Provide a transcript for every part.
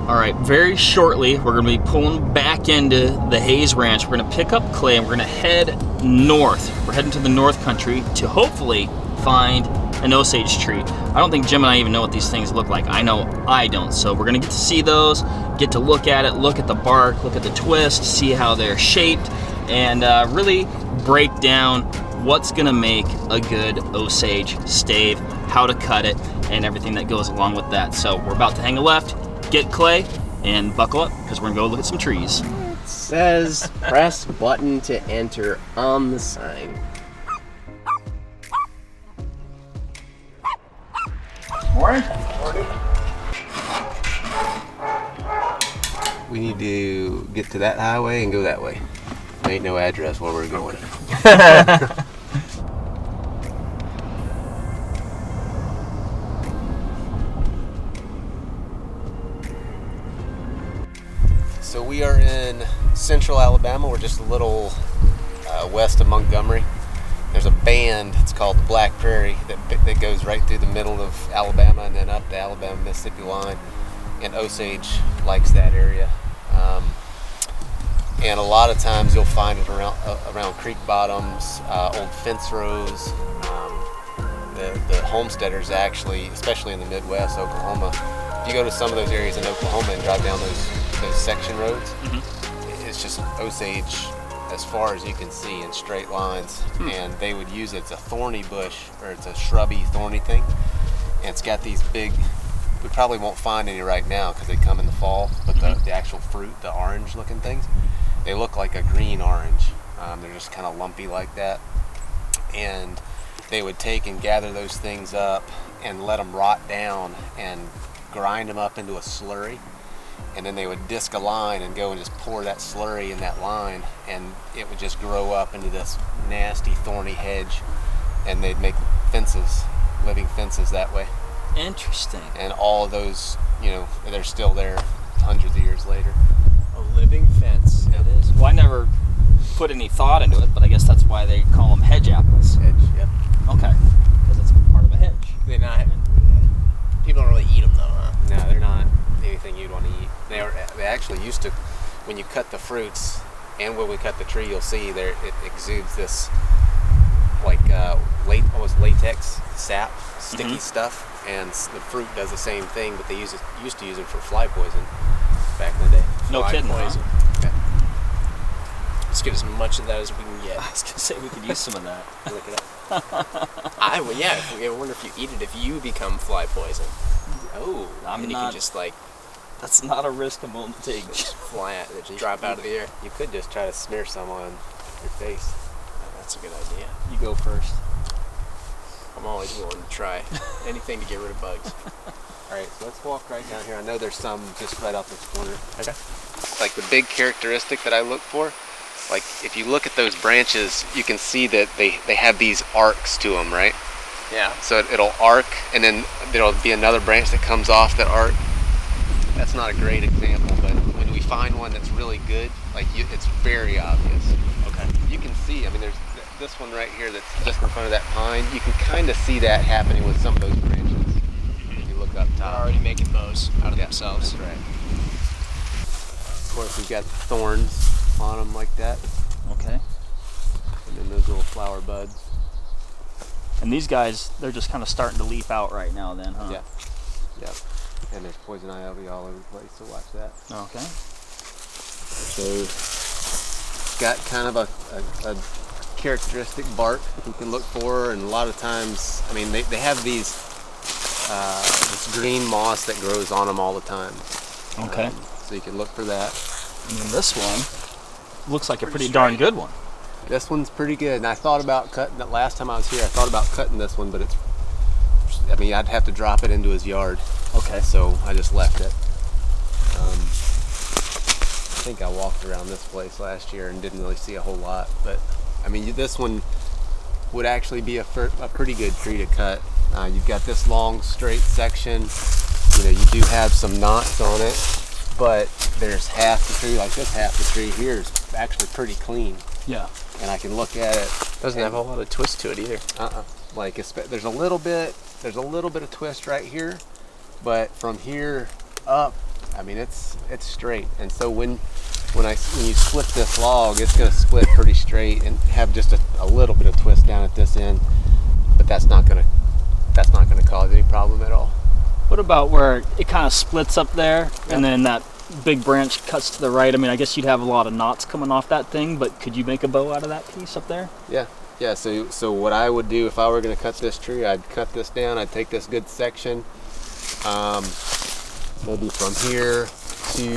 All right, very shortly, we're going to be pulling back into the Hayes Ranch. We're going to pick up Clay and we're going to head north. We're heading to the North Country to hopefully find an Osage tree. I don't think Jim and I even know what these things look like. I know I don't. So we're going to get to see those, get to look at it, look at the bark, look at the twist, see how they're shaped, and really break down what's going to make a good Osage stave, how to cut it, and everything that goes along with that. So we're about to hang a left, get Clay, and buckle up because we're going to go look at some trees. It says press button to enter on the sign. Morning. We need to get to that highway and go that way. There ain't no address where we're going. So we are in central Alabama. We're just a little west of Montgomery. There's a band, it's called the Black Prairie, that goes right through the middle of Alabama and then up the Alabama-Mississippi line. And Osage likes that area. And a lot of times you'll find it around creek bottoms, old fence rows. The homesteaders actually, especially in the Midwest, Oklahoma, if you go to some of those areas in Oklahoma and drive down those section roads, it's just Osage as far as you can see in straight lines. And they would use it, it's a thorny bush, or it's a shrubby, thorny thing. And it's got these big, we probably won't find any right now because they come in the fall, but the actual fruit, the orange looking things, they look like a green orange. They're just kind of lumpy like that. And they would take and gather those things up and let them rot down and grind them up into a slurry. And then they would disc a line and go and just pour that slurry in that line, and it would just grow up into this nasty thorny hedge, and they'd make fences, living fences that way. Interesting. And all of those, they're still there hundreds of years later. A living fence. It is. Well, I never put any thought into it, but I guess that's why they call them hedge apples. Hedge, yep. Okay, because it's part of a hedge. They're not. People don't really eat them though, huh? No, they're not anything you'd want to eat. They actually used to, when you cut the fruits and when we cut the tree, you'll see there it exudes this like almost latex sap, sticky stuff, and the fruit does the same thing, but they used to use it for fly poison back in the day. No kidding. Poison. Huh? Yeah. Let's get as much of that as we can get. I was gonna say we could use some of that. Look it up. I wonder if you eat it, if you become fly poison. Oh, And you can just like That's not a risk I'm willing to take. just fly out, just drop out of the air. You could just try to smear some on your face. That's a good idea. You go first. I'm always willing to try anything to get rid of bugs. All right, so let's walk right down here. I know there's some just right off this corner. Okay. Like the big characteristic that I look for, like if you look at those branches, you can see that they have these arcs to them, right? Yeah. So it'll arc, and then there'll be another branch that comes off that arc. That's not a great example, but when we find one that's really good, it's very obvious. Okay. You can see, there's this one right here that's just in front of that pine. You can kind of see that happening with some of those branches. If you look up They're top. already making bows out of themselves. That's right. Of course, we've got thorns on them like that, Okay. and then those little flower buds. And these guys, they're just kind of starting to leaf out right now then, huh? Yeah. And there's poison ivy all over the place, so watch that. Okay. So, got kind of a characteristic bark you can look for, and a lot of times, they have these this green moss that grows on them all the time. Okay. So you can look for that. And then this one looks like a pretty darn good one. This one's pretty good, and I thought about cutting it last time I was here. I thought about cutting this one, but I'd have to drop it into his yard. Okay. So I just left it. I think I walked around this place last year and didn't really see a whole lot, but this one would actually be a pretty good tree to cut. You've got this long straight section. You do have some knots on it, but there's half the tree, like this half the tree here is actually pretty clean. Yeah. And I can look at it. Doesn't have a whole lot of twist to it either. There's a little bit of twist right here, but from here up I mean, it's straight. And so when you split this log, it's going to split pretty straight and have just a little bit of twist down at this end, but that's not going to cause any problem at all. What about where it kind of splits up there, and then that big branch cuts to the right? I mean, I guess you'd have a lot of knots coming off that thing, but could you make a bow out of that piece up there? Yeah. So what I would do if I were going to cut this tree, I'd cut this down. I'd take this good section, maybe from here to,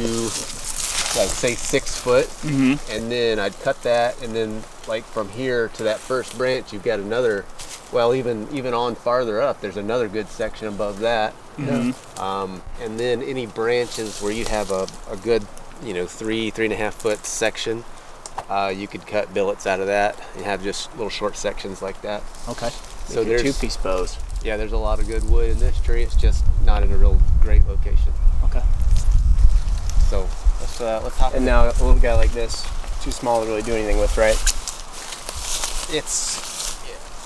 like, say 6 foot, and then I'd cut that, and then like from here to that first branch, you've got another. Well, even on farther up, there's another good section above that. And then any branches where you have a good, 3.5 foot section, you could cut billets out of that and have just little short sections like that. Okay. So there's 2-piece bows. Yeah, there's a lot of good wood in this tree. It's just not in a real great location. Okay. So let's hop. And now a little guy like this, too small to really do anything with, right?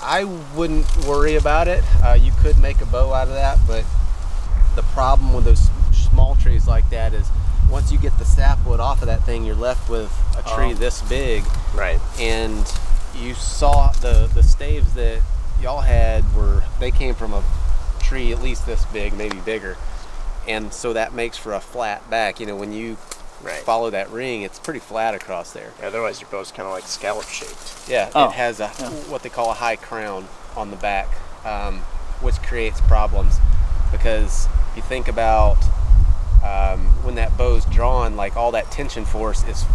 I wouldn't worry about it. You could make a bow out of that, but the problem with those small trees like that is once you get the sapwood off of that thing, you're left with a tree this big. Right. And you saw the staves that y'all had they came from a tree at least this big, maybe bigger. And so that makes for a flat back. When you follow that ring, it's pretty flat across there. Yeah, otherwise your bow's kind of like scallop shaped. Yeah, it has what they call a high crown on the back, which creates problems because you think about when that bow's drawn, like all that tension force is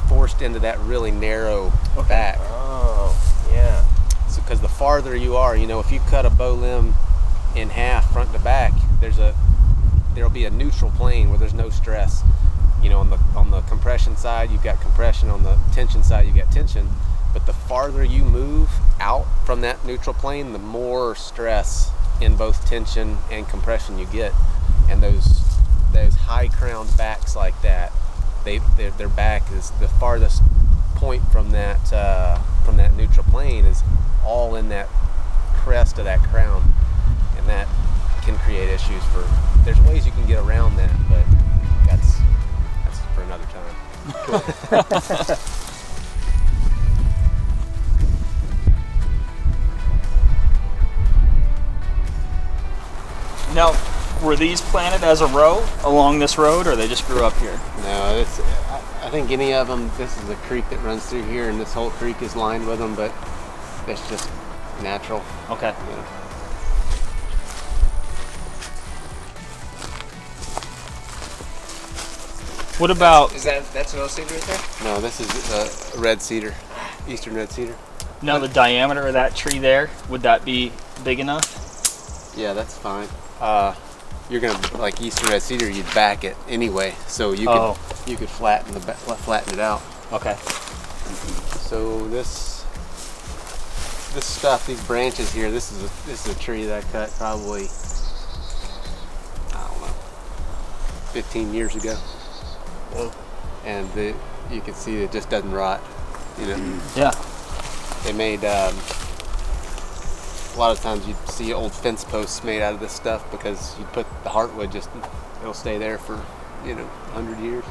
forced into that really narrow back. Oh, yeah. So because the farther you are, if you cut a bow limb in half front to back, there'll be a neutral plane where there's no stress. On the compression side, you've got compression. On the tension side, you've got tension. But the farther you move out from that neutral plane, the more stress in both tension and compression you get. And those high crowned backs like that, their back is the farthest point from that neutral plane is all in that crest of that crown, and that can create issues there's ways you can get around that, but that's for another time. Now, were these planted as a row along this road, or they just grew up here? No, I think any of them, this is a creek that runs through here, and this whole creek is lined with them, but it's just natural. Okay. What about... That's an Osage right there? No, this is a red cedar, eastern red cedar. Now, the diameter of that tree there, would that be big enough? Yeah, that's fine. You're gonna, like eastern red cedar, you'd back it anyway, so you could flatten it out. Okay. So this stuff, these branches here, this is a tree that I cut probably, I don't know, 15 years ago. And you can see it just doesn't rot, Yeah. They made a lot of times you see old fence posts made out of this stuff because you put the heartwood, it'll stay there for 100 years.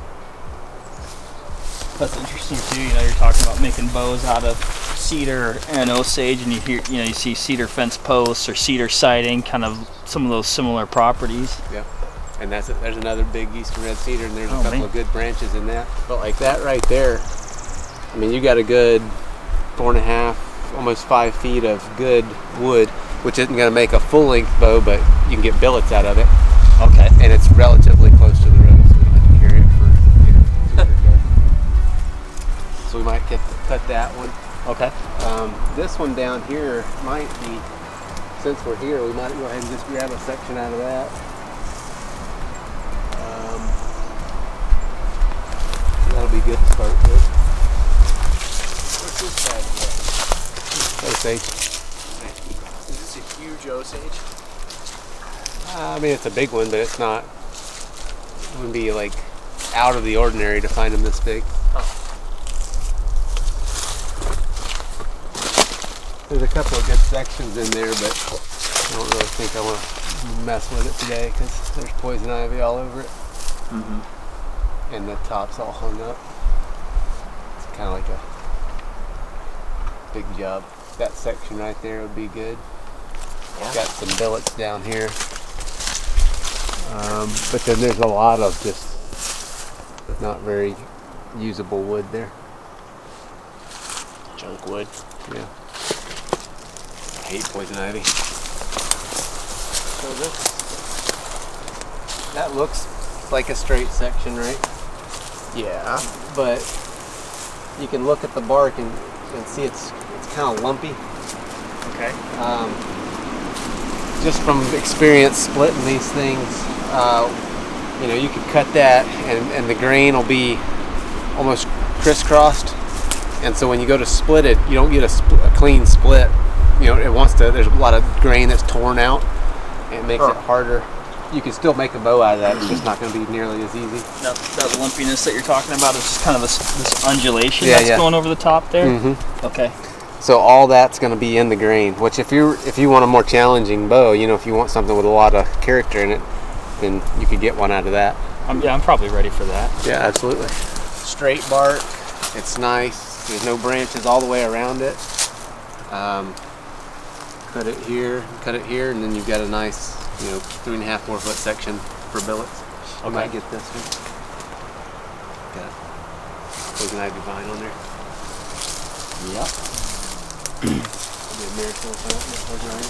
That's interesting too. You're talking about making bows out of cedar and Osage, and you see cedar fence posts or cedar siding, kind of some of those similar properties. Yeah. And there's another big eastern red cedar, and there's a couple of good branches in that. But like that right there, I mean, you got a good 4.5, almost 5 feet of good wood, which isn't going to make a full-length bow, but you can get billets out of it. Okay. And it's relatively close to the road, so we don't have to carry it for 200 yards. So we might cut that one. Okay. This one down here might be, since we're here, we might go ahead and just grab a section out of that. That'll be good to start with. What's this bag? Osage. Is this a huge Osage? I mean, it's a big one, but it wouldn't be like out of the ordinary to find them this big. There's a couple of good sections in there, but I don't really think I want to mess with it today because there's poison ivy all over it. and the top's all hung up. It's kind of like a big job. That section right there would be good. Yeah. Got some billets down here, but then there's a lot of just not very usable wood there. Junk wood. Yeah. I hate poison ivy. So that looks like a straight section, right? Yeah. But you can look at the bark and see it's kind of lumpy. Okay. Just from experience splitting these things, you know, you could cut that and the grain will be almost crisscrossed. And so when you go to split it, you don't get a clean split. You know, there's a lot of grain that's torn out. It makes it harder. You can still make a bow out of that. It's just not going to be nearly as easy. That lumpiness that you're talking about is just kind of this undulation that's going over the top there? Mm-hmm. Okay. So all that's going to be in the grain, which if you want a more challenging bow, you know, if you want something with a lot of character in it, then you could get one out of that. I'm probably ready for that. Yeah, absolutely. Straight bark. It's nice. There's no branches all the way around it. Cut it here, and then you've got a nice, you know, 3.5, 4 foot section for billets. I might get this one. Got poison ivy vine on there. Yep. It'll be a miracle if I don't get poison ivy.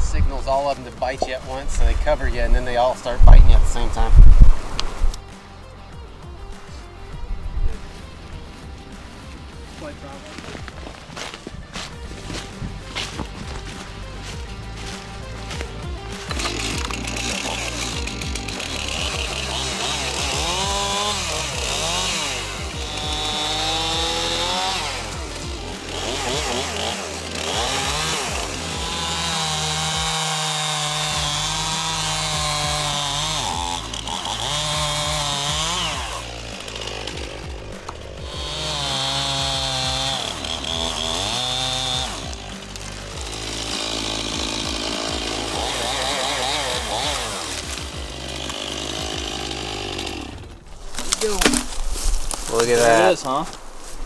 Signals all of them to bite you at once, so they cover you, and then they all start biting you at the same time. Look at There that. it is, huh?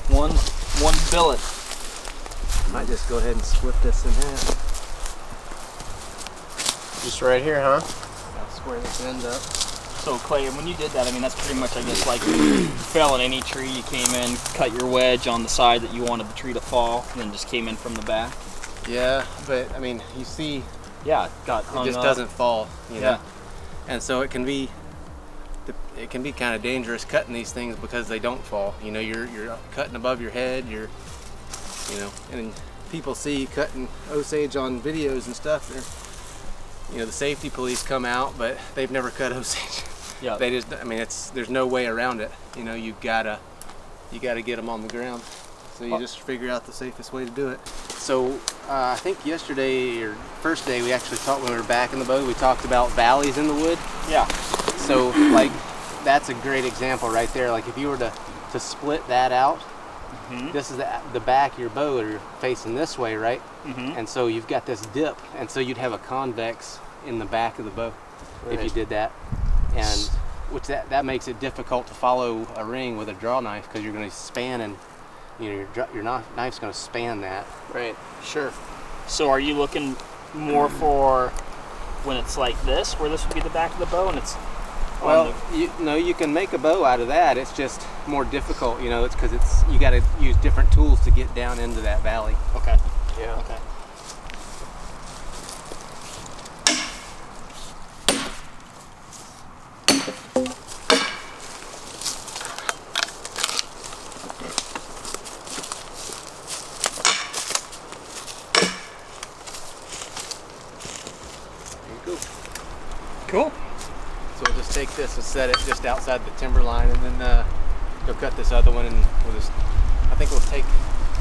One billet. Might just go ahead and split this in half. Just right here, huh? I'll square this end up. So Clay, when you did that, I mean, that's pretty much, I guess, like you fell in any tree, you came in, cut your wedge on the side that you wanted the tree to fall, and then just came in from the back. Yeah, but I mean, you see, Yeah, it got hung it just up. doesn't fall, you know? Yeah. And so it can be kind of dangerous cutting these things because they don't fall. You know, you're cutting above your head. You know, and people see cutting Osage on videos and stuff. You know, the safety police come out, but they've never cut Osage. Yeah. They just, I mean, there's no way around it. You know, you gotta get them on the ground. So you just figure out the safest way to do it. So I think yesterday or first day we actually talked when we were back in the boat. We talked about valleys in the wood. Yeah. So like that's a great example right there. Like if you were to split that out, this is the back of your bow, or you're facing this way, right? And so you've got this dip, and so you'd have a convex in the back of the bow if you did that, and which that makes it difficult to follow a ring with a draw knife because you're going to span, and you know your knife's going to span that. Right. Sure. So are you looking more for when it's like this, where this would be the back of the bow, and it's Well, you can make a bow out of that. It's just more difficult, you know. It's because you got to use different tools to get down into that valley. Okay. Yeah. Okay. Cool. So we'll just take this and set it just outside the timber line, and then go cut this other one, and I think we'll take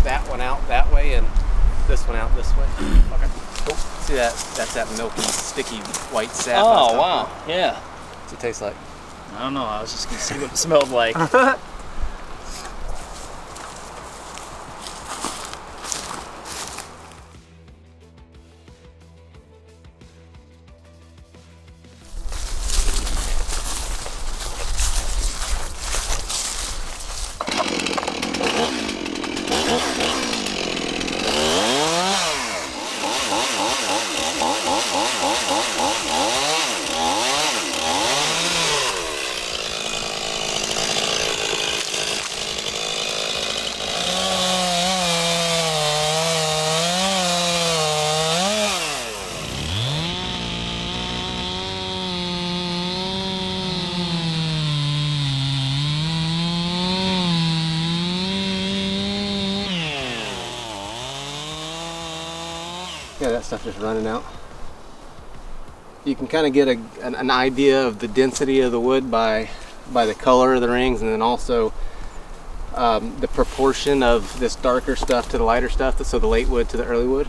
that one out that way and this one out this way. Okay. Cool. See that's that milky, sticky white sap. Oh, wow. Yeah. What's it taste like? I don't know. I was just going to see what it smelled like. Yeah, that stuff just running out. You can kind of get an idea of the density of the wood by the color of the rings, and then also the proportion of this darker stuff to the lighter stuff, so the late wood to the early wood.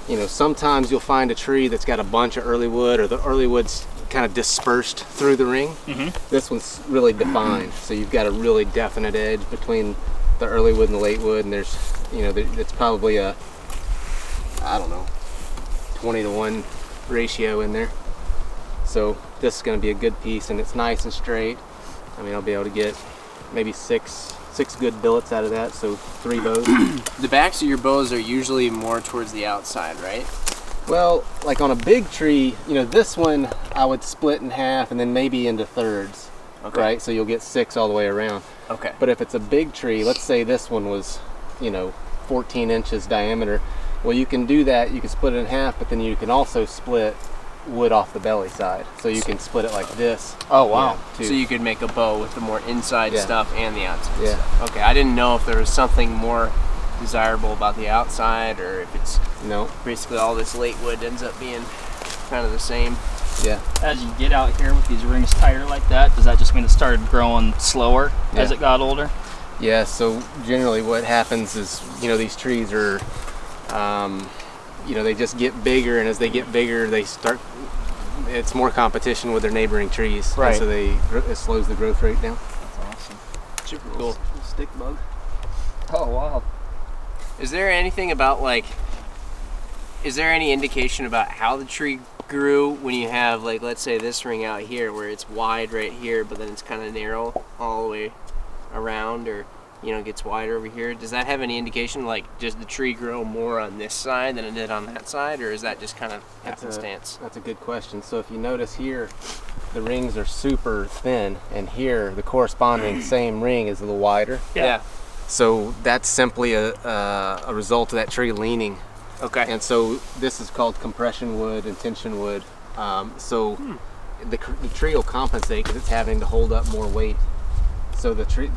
You know, sometimes you'll find a tree that's got a bunch of early wood, or the early wood's kind of dispersed through the ring. This one's really defined, so you've got a really definite edge between the early wood and the late wood, and there's, you know, it's probably a, I don't know, 20-to-1 ratio in there. So this is going to be a good piece, and it's nice and straight. I mean, I'll be able to get maybe six good billets out of that, so 3 bows. The backs of your bows are usually more towards the outside, right? Well, like on a big tree, you know, this one I would split in half and then maybe into thirds, right? So you'll get 6 all the way around. Okay. But if it's a big tree, let's say this one was, you know, 14 inches diameter, well, you can do that. You can split it in half, but then you can also split wood off the belly side, so you can split it like this. Oh wow. Yeah, so you could make a bow with the more inside stuff and the outside stuff. Okay, I didn't know if there was something more desirable about the outside, or if it's basically all this late wood ends up being kind of the same. Yeah. As you get out here with these rings tighter like that, does that just mean it started growing slower as it got older? Yeah, so generally what happens is, you know, these trees are you know, they just get bigger, and as they get bigger, they start, it's more competition with their neighboring trees. Right. And so it slows the growth rate down. That's awesome. Super cool. Stick bug. Oh, wow. Is there anything about, like, is there any indication about how the tree grew when you have, like, let's say this ring out here where it's wide right here, but then it's kind of narrow all the way around, or, you know, gets wider over here? Does that have any indication, like, does the tree grow more on this side than it did on that side, or is that just kind of happenstance? That's a good question. So if you notice here, the rings are super thin, and here the corresponding same ring is a little wider. Yeah. So that's simply a result of that tree leaning. Okay. And so this is called compression wood and tension wood. So the tree will compensate because it's having to hold up more weight. So the tree,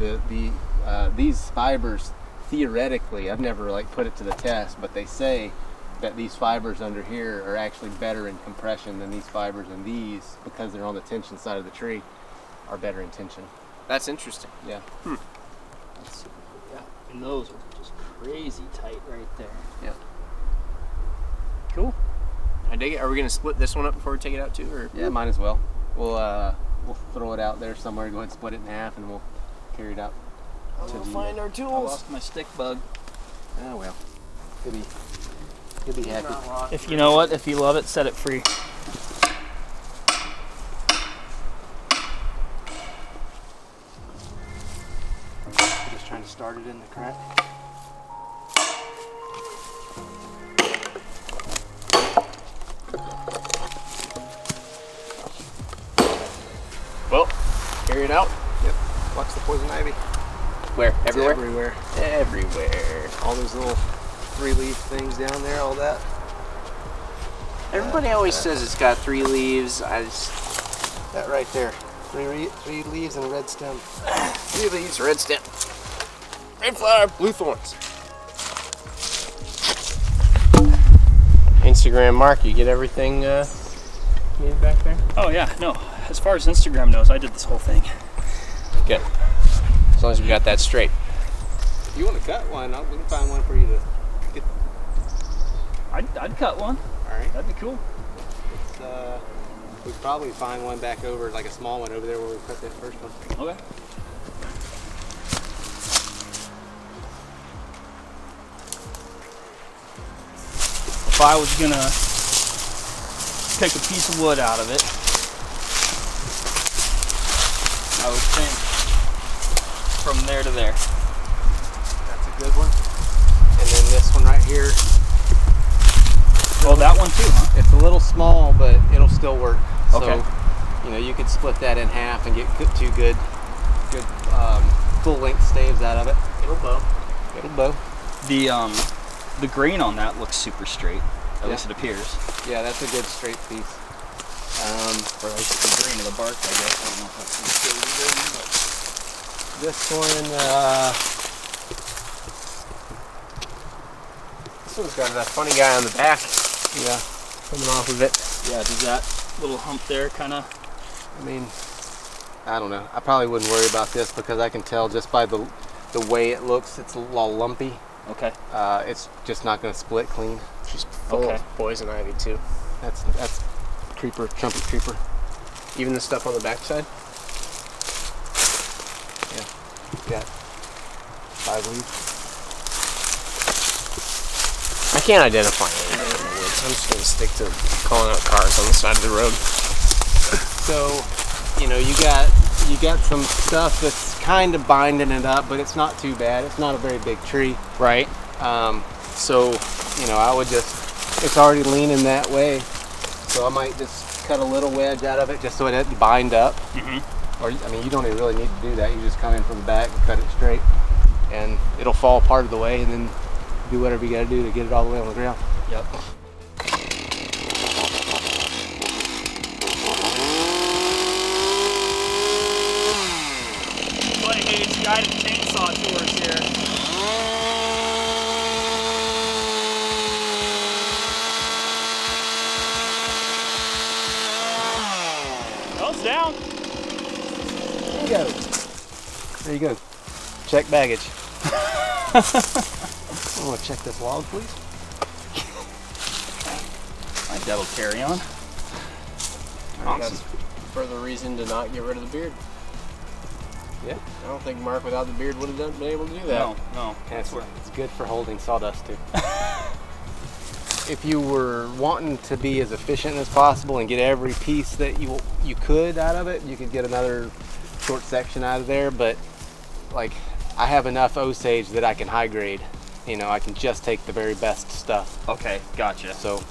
these fibers, theoretically, I've never like put it to the test, but they say that these fibers under here are actually better in compression than these fibers, and these, because they're on the tension side of the tree, are better in tension. That's interesting. Yeah. That's, yeah. And those are just crazy tight right there. Yeah. Cool. I dig it. Are we gonna split this one up before we take it out too, or? Yeah, might as well. We'll throw it out there somewhere. Go ahead and split it in half, and we'll carry it out. We'll find our I tools. lost my stick bug. Oh well. He'll be happy. If you know what, if you love it, set it free. Just trying to start it in the crack. Well, carry it out. Yep. Watch the poison ivy. Where? Everywhere? Everywhere. Everywhere. All those little 3-leaf things down there, all that. Everybody always says it's got 3 leaves. That right there. 3 leaves and a red stem. 3 leaves, red stem. Red flower, blue thorns. Instagram Mark, you get everything needed back there? Oh yeah, no. As far as Instagram knows, I did this whole thing. Good. As long as we got that straight. If you want to cut one, we can find one for you to get. I'd cut one. All right. That'd be cool. We'd probably find one back over, like a small one over there where we cut that first one. Okay. If I was gonna pick a piece of wood out of it, I would think from there to there. That's a good one. And then this one right here. Oh, that one too, huh? It's a little small, but it'll still work. Okay. So, you know, you could split that in half and get 2 good full length staves out of it. It'll bow. It'll bow. The grain on that looks super straight. At least it appears. Yeah, that's a good straight piece. Or at least the grain of the bark, I guess. I don't know if that's considered grain, but This one's got that funny guy on the back. Yeah, coming off of it. Yeah, does that little hump there kind of? I mean, I don't know. I probably wouldn't worry about this because I can tell just by the way it looks, it's a little lumpy. Okay. It's just not going to split clean. She's full of poison ivy too. That's creeper, trumpet creeper. Even the stuff on the backside? Yeah. 5 leaves. I can't identify anything in the woods. I'm just going to stick to calling out cars on the side of the road. So, you know, you got some stuff that's kind of binding it up, but it's not too bad. It's not a very big tree. Right. So, you know, I would it's already leaning that way. So I might just cut a little wedge out of it just so it doesn't bind up. Or, I mean, you don't even really need to do that. You just come in from the back and cut it straight. And it'll fall part of the way, and then do whatever you got to do to get it all the way on the ground. Yep. Play Hayes guided chainsaw tours here. Nose down. There you go. There you go. Check baggage. I want to check this log, please. I think that'll carry on. That's further reason to not get rid of the beard. Yeah. I don't think Mark without the beard would have been able to do that. No. Yeah, it's good for holding sawdust too. If you were wanting to be as efficient as possible and get every piece that you could out of it, you could get another short section out of there. But like, I have enough Osage that I can high grade. You know, I can just take the very best stuff. Okay, gotcha. So,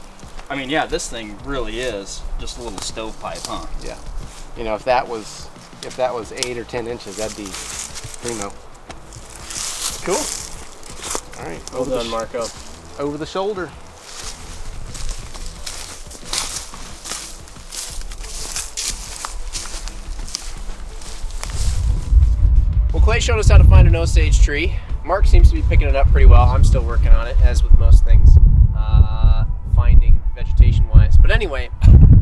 I mean, yeah, this thing really is just a little stovepipe, huh? yeah. You know, if that was 8 or 10 inches, that'd be primo. Cool. All right. Well done, Marco. Over the shoulder. Well, Clay showed us how to find an Osage tree. Mark seems to be picking it up pretty well. I'm still working on it, as with most things, finding vegetation-wise. But anyway,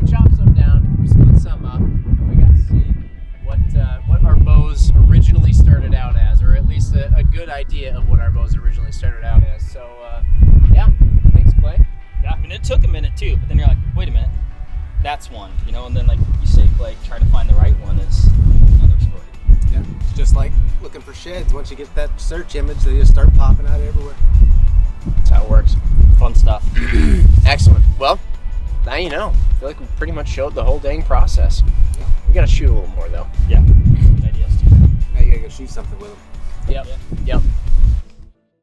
we chopped some down, we split some up, and we got to see what our bows originally started out as, or at least a good idea of what our bows originally started out as. So, yeah, thanks, Clay. Yeah, I mean, it took a minute too, but then you're like, wait a minute, that's one, you know, and then like you say, Clay, trying to find the right one is another story. Yeah. It's just like looking for sheds. Once you get that search image, they just start popping out everywhere. That's how it works. Fun stuff. Excellent. Well, now you know. I feel like we pretty much showed the whole dang process. Yeah. We gotta shoot a little more though. Yeah. Good ideas too. Now you gotta go shoot something with them. Yep.